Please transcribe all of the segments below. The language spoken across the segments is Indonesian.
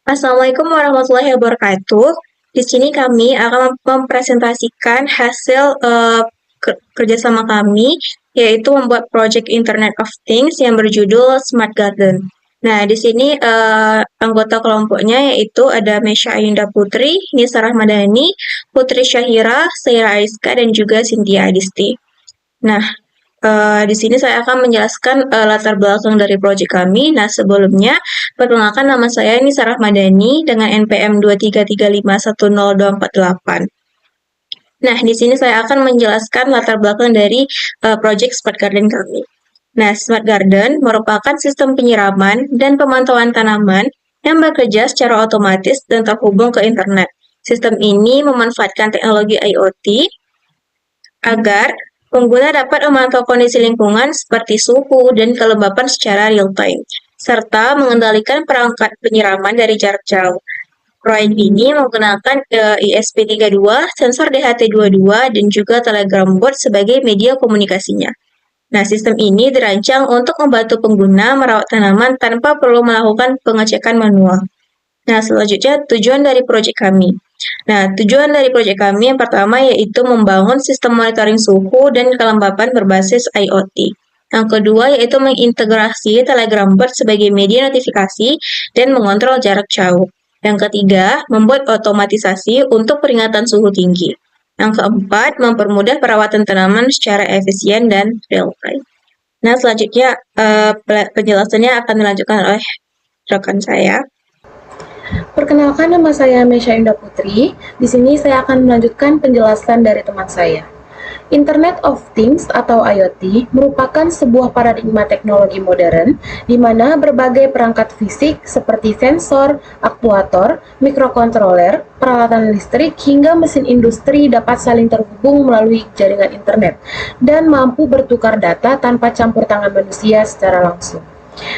Assalamualaikum warahmatullahi wabarakatuh. Di sini kami akan mempresentasikan hasil kerjasama kami, yaitu membuat project Internet of Things yang berjudul Smart Garden. Nah, di sini anggota kelompoknya yaitu ada Mesya Ayunda Putri, Nisa Rahmadani, Putri Syahira, Saira Aiska, dan juga Cynthia Adisti. Nah, di sini saya akan menjelaskan latar belakang dari proyek kami. Nah, sebelumnya, perkenalkan nama saya ini Sarah Madani dengan NPM 233510248. Nah, di sini saya akan menjelaskan latar belakang dari proyek Smart Garden kami. Nah, Smart Garden merupakan sistem penyiraman dan pemantauan tanaman yang bekerja secara otomatis dan terhubung ke internet. Sistem ini memanfaatkan teknologi IoT agar pengguna dapat memantau kondisi lingkungan seperti suhu dan kelembapan secara real-time, serta mengendalikan perangkat penyiraman dari jarak jauh. Proyek ini menggunakan ESP32, sensor DHT22, dan juga Telegram bot sebagai media komunikasinya. Nah, sistem ini dirancang untuk membantu pengguna merawat tanaman tanpa perlu melakukan pengecekan manual. Nah, selanjutnya tujuan dari proyek kami. Nah, tujuan dari proyek kami yang pertama yaitu membangun sistem monitoring suhu dan kelembapan berbasis IoT. Yang kedua yaitu mengintegrasi Telegram bot sebagai media notifikasi dan mengontrol jarak jauh. Yang ketiga, membuat otomatisasi untuk peringatan suhu tinggi. Yang keempat, mempermudah perawatan tanaman secara efisien dan real time. Nah, selanjutnya penjelasannya akan dilanjutkan oleh rekan saya. Perkenalkan, nama saya Mesya Indah Putri. Di sini saya akan melanjutkan penjelasan dari teman saya. Internet of Things atau IoT merupakan sebuah paradigma teknologi modern di mana berbagai perangkat fisik seperti sensor, aktuator, mikrokontroler, peralatan listrik, hingga mesin industri dapat saling terhubung melalui jaringan internet dan mampu bertukar data tanpa campur tangan manusia secara langsung.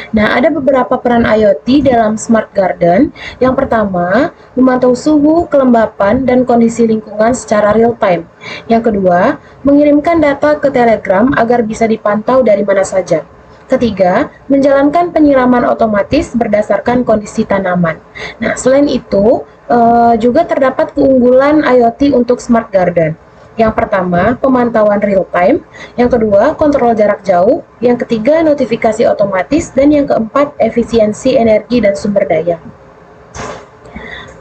Nah, ada beberapa peran IoT dalam Smart Garden. Yang pertama, memantau suhu, kelembapan, dan kondisi lingkungan secara real time. Yang kedua, mengirimkan data ke Telegram agar bisa dipantau dari mana saja. Ketiga, menjalankan penyiraman otomatis berdasarkan kondisi tanaman. Nah, selain itu, juga terdapat keunggulan IoT untuk Smart Garden. Yang pertama, pemantauan real time. Yang kedua, kontrol jarak jauh. Yang ketiga, notifikasi otomatis. Dan yang keempat, efisiensi energi dan sumber daya.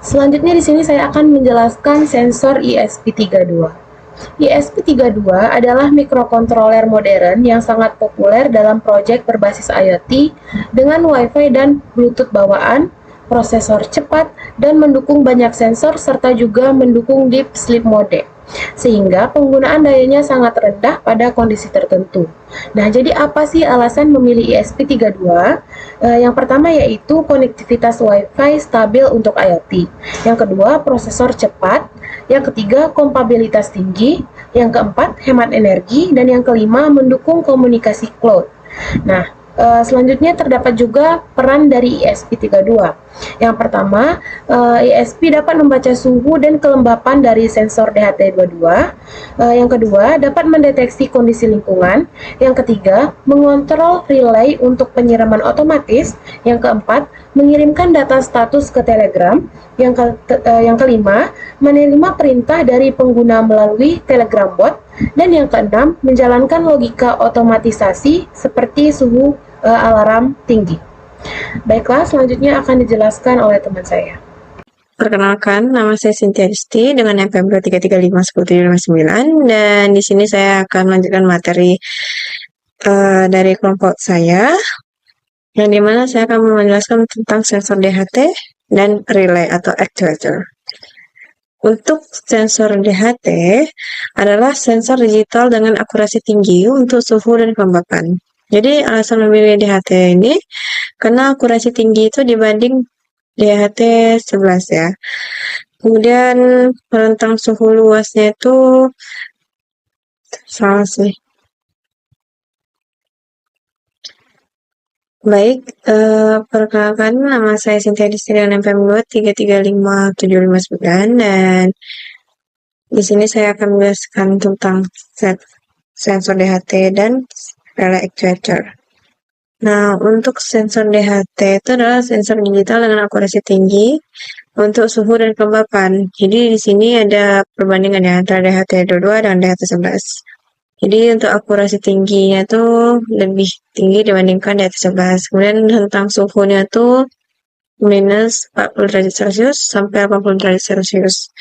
Selanjutnya di sini saya akan menjelaskan sensor ESP32. ESP32 adalah mikrokontroler modern yang sangat populer dalam proyek berbasis IoT dengan Wi-Fi dan Bluetooth bawaan, prosesor cepat, dan mendukung banyak sensor serta juga mendukung deep sleep mode, sehingga penggunaan dayanya sangat rendah pada kondisi tertentu. Nah, jadi apa sih alasan memilih ESP32? Yang pertama yaitu konektivitas Wi-Fi stabil untuk IoT. Yang kedua, prosesor cepat. Yang ketiga, kompatibilitas tinggi. Yang keempat, hemat energi. Dan yang kelima, mendukung komunikasi cloud. Nah, selanjutnya terdapat juga peran dari ESP32. Yang pertama, ESP dapat membaca suhu dan kelembapan dari sensor DHT22. Yang kedua, dapat mendeteksi kondisi lingkungan. Yang ketiga, mengontrol relay untuk penyiraman otomatis. Yang keempat, mengirimkan data status ke Telegram. Yang kelima, menerima perintah dari pengguna melalui Telegram bot. Dan yang keenam, menjalankan logika otomatisasi seperti suhu alarm tinggi. Baiklah, selanjutnya akan dijelaskan oleh teman saya. Perkenalkan, nama saya Cynthia Adisti dengan NPM 2335109 dan di sini saya akan melanjutkan materi dari kelompok saya yang dimana saya akan menjelaskan tentang sensor DHT dan relay atau actuator. Untuk sensor DHT adalah sensor digital dengan akurasi tinggi untuk suhu dan kelembapan. Jadi alasan memilih DHT ini karena akurasi tinggi itu dibanding DHT 11 ya. Kemudian rentang suhu luasnya itu salah sih. Baik, perkenalkan nama saya Cynthia Adisti dengan NPM 2335759 dan di sini saya akan menjelaskan tentang sensor DHT dan relay actuator. Nah, untuk sensor DHT itu adalah sensor digital dengan akurasi tinggi untuk suhu dan kelembapan. Jadi di sini ada perbandingan ya antara DHT22 dan DHT11. Jadi untuk akurasi tingginya tuh lebih tinggi dibandingkan DHT11. Kemudian tentang suhunya tuh minus 40 derajat Celcius sampai 80 derajat Celcius.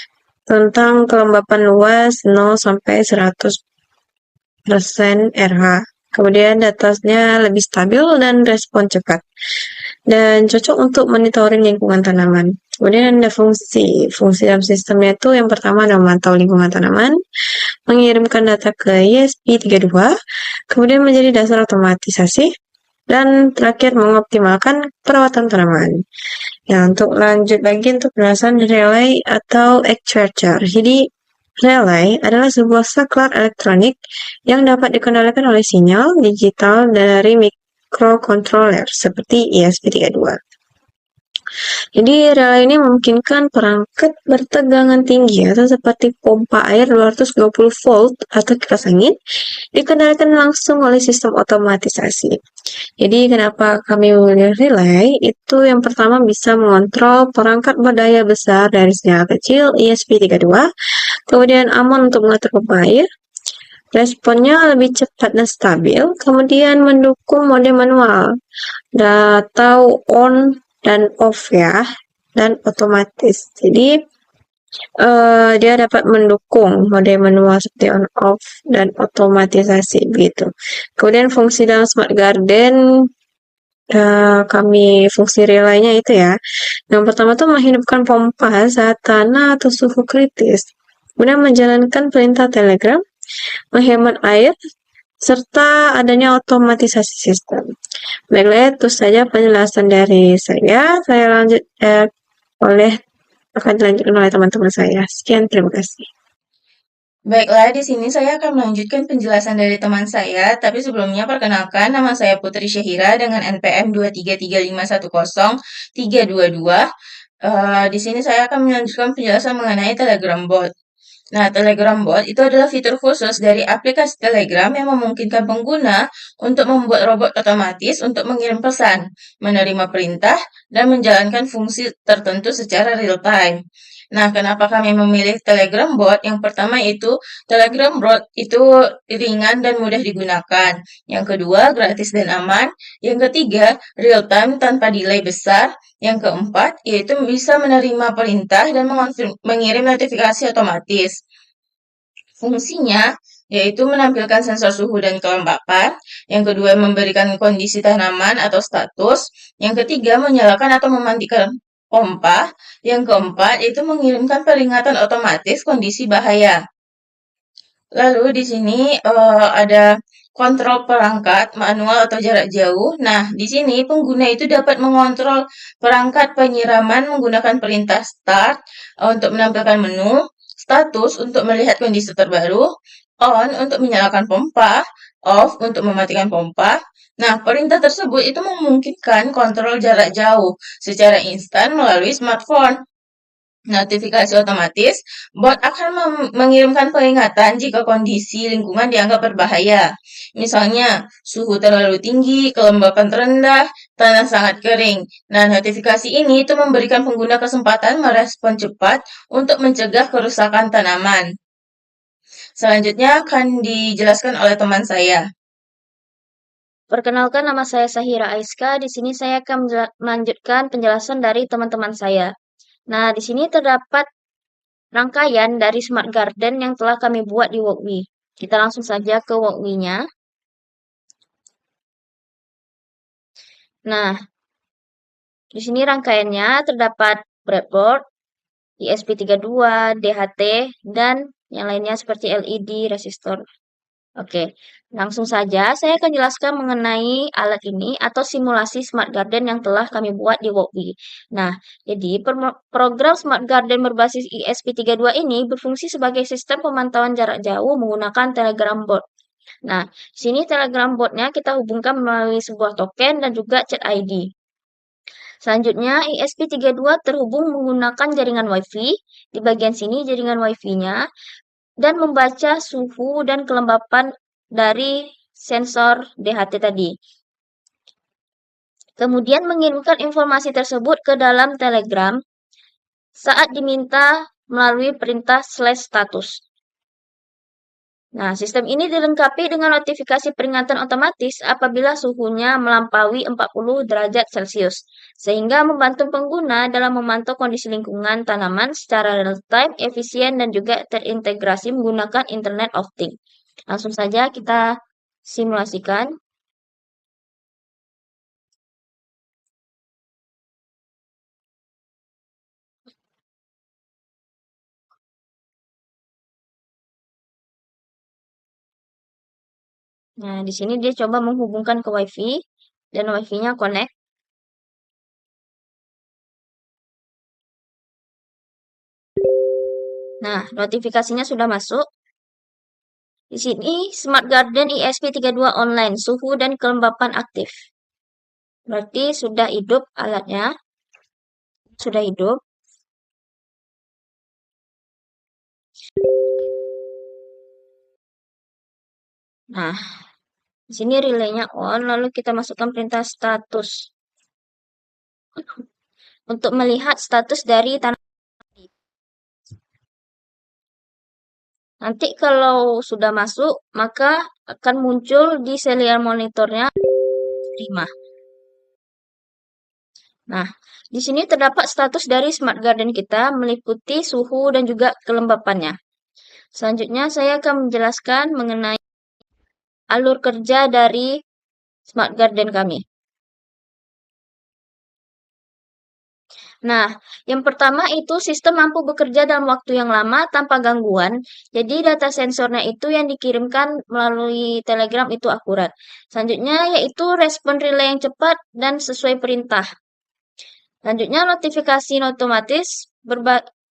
Tentang kelembapan luas 0 sampai 100% RH. Kemudian datanya lebih stabil dan respon cepat. Dan cocok untuk monitoring lingkungan tanaman. Kemudian ada fungsi dalam sistemnya itu yang pertama adalah memantau lingkungan tanaman, mengirimkan data ke ESP32, kemudian menjadi dasar otomatisasi, dan terakhir menoptimalkan perawatan tanaman. Ya, untuk lanjut lagi untuk penjelasan relay atau actuator. Jadi, relay adalah sebuah saklar elektronik yang dapat dikendalikan oleh sinyal digital dari microcontroller seperti ESP32. Jadi relay ini memungkinkan perangkat bertegangan tinggi atau seperti pompa air 220 volt atau kipas angin dikendalikan langsung oleh sistem otomatisasi. Jadi kenapa kami memilih relay? Itu yang pertama bisa mengontrol perangkat berdaya besar dari sinyal kecil ESP32, kemudian aman untuk mengatur pompa air, responnya lebih cepat dan stabil, kemudian mendukung mode manual atau on dan off ya, dan otomatis. Jadi dia dapat mendukung mode manual seperti on off dan otomatisasi begitu. Kemudian fungsi dalam smart garden kami fungsi relaynya itu ya. Yang pertama tuh menghidupkan pompa saat tanah atau suhu kritis. Kemudian menjalankan perintah telegram, menghemat air, serta adanya otomatisasi sistem. Baiklah, itu saja penjelasan dari saya. Saya lanjut akan dilanjutkan oleh teman-teman saya. Sekian, terima kasih. Baiklah, di sini saya akan melanjutkan penjelasan dari teman saya, tapi sebelumnya perkenalkan nama saya Putri Syahira dengan NPM 233510322. Di sini saya akan melanjutkan penjelasan mengenai Telegram Bot. Nah, Telegram Bot itu adalah fitur khusus dari aplikasi Telegram yang memungkinkan pengguna untuk membuat robot otomatis untuk mengirim pesan, menerima perintah, dan menjalankan fungsi tertentu secara real time. Nah, kenapa kami memilih Telegram Bot? Yang pertama itu, Telegram Bot itu ringan dan mudah digunakan. Yang kedua, gratis dan aman. Yang ketiga, real time tanpa delay besar. Yang keempat, yaitu bisa menerima perintah dan mengirim notifikasi otomatis. Fungsinya yaitu menampilkan sensor suhu dan kelembapan. Yang kedua, memberikan kondisi tanaman atau status. Yang ketiga, menyalakan atau mematikan pompa. Yang keempat, yaitu mengirimkan peringatan otomatis kondisi bahaya. Lalu di sini ada kontrol perangkat manual atau jarak jauh. Nah, di sini pengguna itu dapat mengontrol perangkat penyiraman menggunakan perintah start untuk menampilkan menu, status untuk melihat kondisi terbaru, on untuk menyalakan pompa, off untuk mematikan pompa. Nah, perintah tersebut itu memungkinkan kontrol jarak jauh secara instan melalui smartphone. Notifikasi otomatis, bot akan mengirimkan peringatan jika kondisi lingkungan dianggap berbahaya. Misalnya, suhu terlalu tinggi, kelembapan terendah, tanah sangat kering. Nah, notifikasi ini itu memberikan pengguna kesempatan merespon cepat untuk mencegah kerusakan tanaman. Selanjutnya akan dijelaskan oleh teman saya. Perkenalkan, nama saya Sahira Aiska. Di sini saya akan melanjutkan penjelasan dari teman-teman saya. Nah, di sini terdapat rangkaian dari Smart Garden yang telah kami buat di Walkme. Kita langsung saja ke Walkme-nya. Nah, di sini rangkaiannya terdapat breadboard, ESP32, DHT, dan yang lainnya seperti LED, resistor. Oke, langsung saja saya akan jelaskan mengenai alat ini atau simulasi Smart Garden yang telah kami buat di Walkme. Nah, jadi program Smart Garden berbasis ESP32 ini berfungsi sebagai sistem pemantauan jarak jauh menggunakan Telegram Bot. Nah, di sini Telegram Bot-nya kita hubungkan melalui sebuah token dan juga chat ID. Selanjutnya, ESP32 terhubung menggunakan jaringan WiFi. Di bagian sini jaringan WiFi-nya dan membaca suhu dan kelembapan dari sensor DHT tadi. kemudian mengirimkan informasi tersebut ke dalam Telegram saat diminta melalui perintah /status. Nah, sistem ini dilengkapi dengan notifikasi peringatan otomatis apabila suhunya melampaui 40 derajat Celcius, sehingga membantu pengguna dalam memantau kondisi lingkungan tanaman secara real-time, efisien, dan juga terintegrasi menggunakan Internet of Things. Langsung saja kita simulasikan. Nah, di sini dia coba menghubungkan ke WiFi dan WiFi-nya connect. Nah, notifikasinya sudah masuk. Di sini Smart Garden ESP32 online, suhu dan kelembapan aktif. Berarti sudah hidup alatnya. Sudah hidup. Nah, di sini relaynya on, lalu kita masukkan perintah status untuk melihat status dari tanaman. Nanti kalau sudah masuk, maka akan muncul di serial monitornya 5. Nah, di sini terdapat status dari Smart Garden kita meliputi suhu dan juga kelembapannya. Selanjutnya saya akan menjelaskan mengenai alur kerja dari Smart Garden kami. Nah, yang pertama itu sistem mampu bekerja dalam waktu yang lama tanpa gangguan. Jadi data sensornya itu yang dikirimkan melalui Telegram itu akurat. Selanjutnya yaitu respon relay yang cepat dan sesuai perintah. Selanjutnya notifikasi otomatis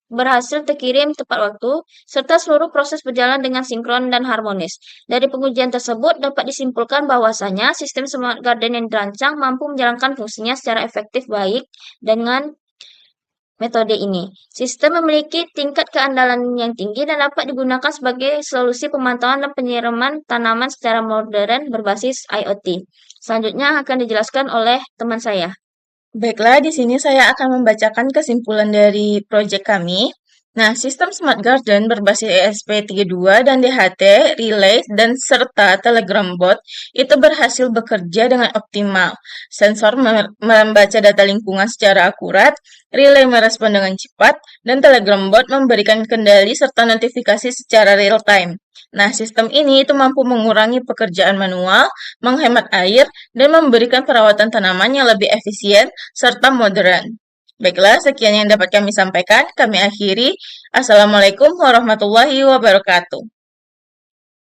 berhasil terkirim tepat waktu, serta seluruh proses berjalan dengan sinkron dan harmonis. Dari pengujian tersebut dapat disimpulkan bahwasanya sistem Smart Garden yang dirancang mampu menjalankan fungsinya secara efektif baik dengan metode ini. Sistem memiliki tingkat keandalan yang tinggi dan dapat digunakan sebagai solusi pemantauan dan penyiraman tanaman secara modern berbasis IoT. Selanjutnya akan dijelaskan oleh teman saya. Baiklah, di sini saya akan membacakan kesimpulan dari proyek kami. Nah, sistem Smart Garden berbasis ESP32 dan DHT, relay, dan serta Telegram bot itu berhasil bekerja dengan optimal. Sensor membaca data lingkungan secara akurat, relay merespon dengan cepat, dan Telegram bot memberikan kendali serta notifikasi secara real time. Nah, sistem ini itu mampu mengurangi pekerjaan manual, menghemat air, dan memberikan perawatan tanaman yang lebih efisien serta modern. Baiklah, sekian yang dapat kami sampaikan. Kami akhiri. Assalamualaikum warahmatullahi wabarakatuh.